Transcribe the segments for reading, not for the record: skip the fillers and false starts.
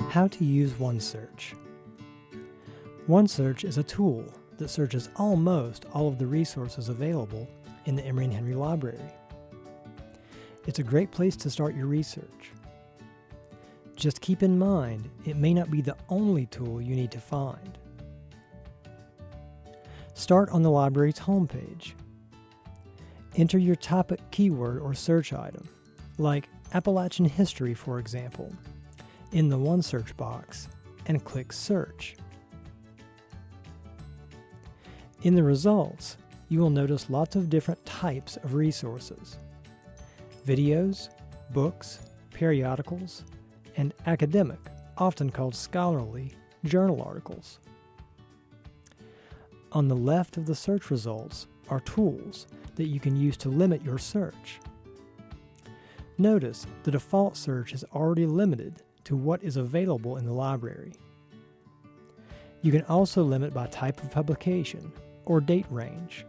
How to use OneSearch. OneSearch is a tool that searches almost all of the resources available in the Emory and Henry Library. It's a great place to start your research. Just keep in mind, it may not be the only tool you need to find. Start on the library's homepage. Enter your topic keyword or search item, like Appalachian history, for example, in the OneSearch box and click Search. In the results, you will notice lots of different types of resources: videos, books, periodicals, and academic, often called scholarly, journal articles. On the left of the search results are tools that you can use to limit your search. Notice the default search is already limited to what is available in the library. You can also limit by type of publication or date range.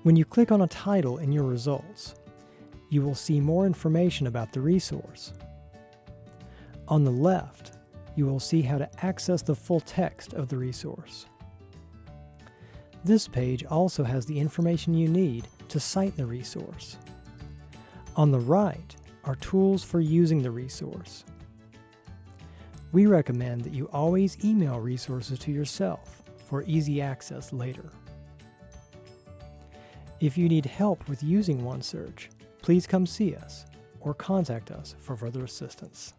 When you click on a title in your results, you will see more information about the resource. On the left, you will see how to access the full text of the resource. This page also has the information you need to cite the resource. On the right are tools for using the resource. We recommend that you always email resources to yourself for easy access later. If you need help with using OneSearch, please come see us or contact us for further assistance.